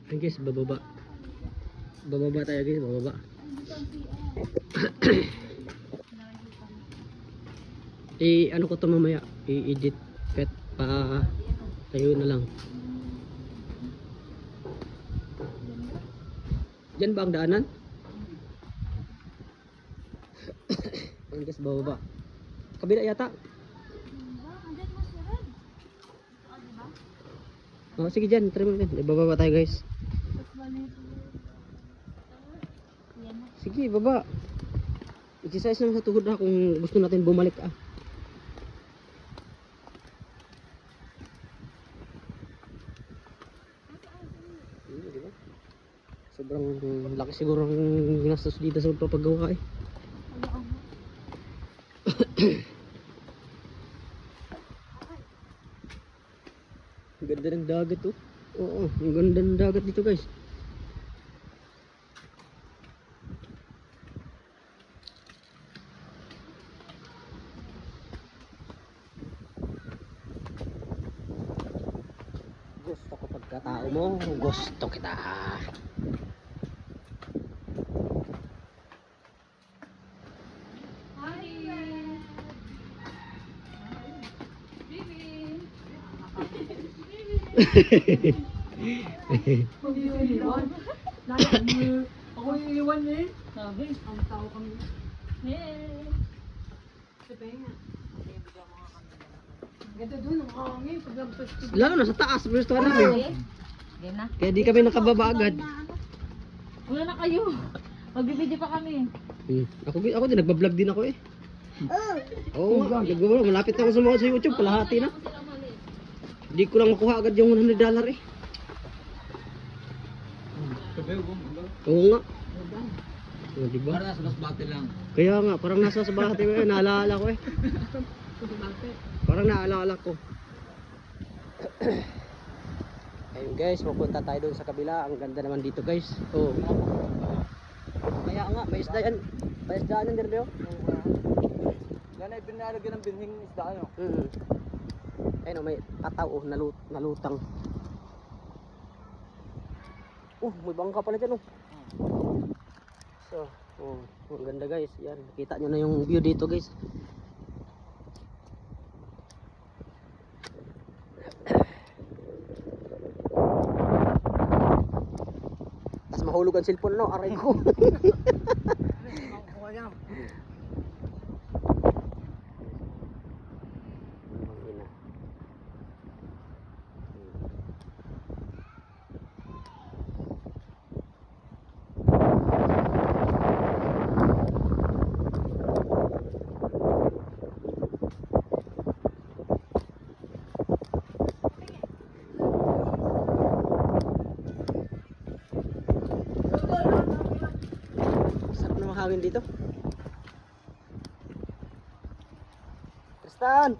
Ayun guys, bababa. Bababa tayo guys, bababa. Ano ko to mamaya, i-edit pet pa tayo na lang. Diyan ba ang daanan? Ayun guys, bababa. Kabila yata. Oh, sige dyan, try mo dyan. Bababa tayo guys. Sige, baba. Exercise naman sa tuhod na kung gusto natin bumalik ah. Diba? Sobrang laki siguro ang ginastos dito sa pagpapagawa eh. Ang ganda ng dagat oh. Oo, ang ganda ng dagat dito guys. Gusto ko pagkatao mo, gusto kita. Ako yung iwan eh. Sabi, ang tao kami. Ganda doon, ang hangin. Lalo na sa taas, gusto ka namin. Kaya di kami nakababa agad. Wala na kayo. Magbibideo pa kami. Ako din, nagbablog din ako eh. Oo nga, nagbablog. Malapit na ako sumahod sa YouTube, kalahati na. Hindi ko lang makuha agad yung $100 eh. Oo nga. Oh, diba? Parang nasa basbate lang. Kaya nga, parang nasa sabahati ko eh, naalala ko eh. Parang naalala ko. Ayun guys, pupunta tayo doon sa kabila. Ang ganda naman dito guys. Oh. Kaya nga, may isda yan. May isda yan din Rio. Yan ay binalagyan ng binhing isda ano. Ayun may kataw oh, nalutang. Oh, may bangka pala dyan oh. So, oh, ang ganda guys. Yan, kita nyo na yung view dito guys. Tas mahulog ang cellphone no, aray ko. Sarap na mahangin dito. Tristan!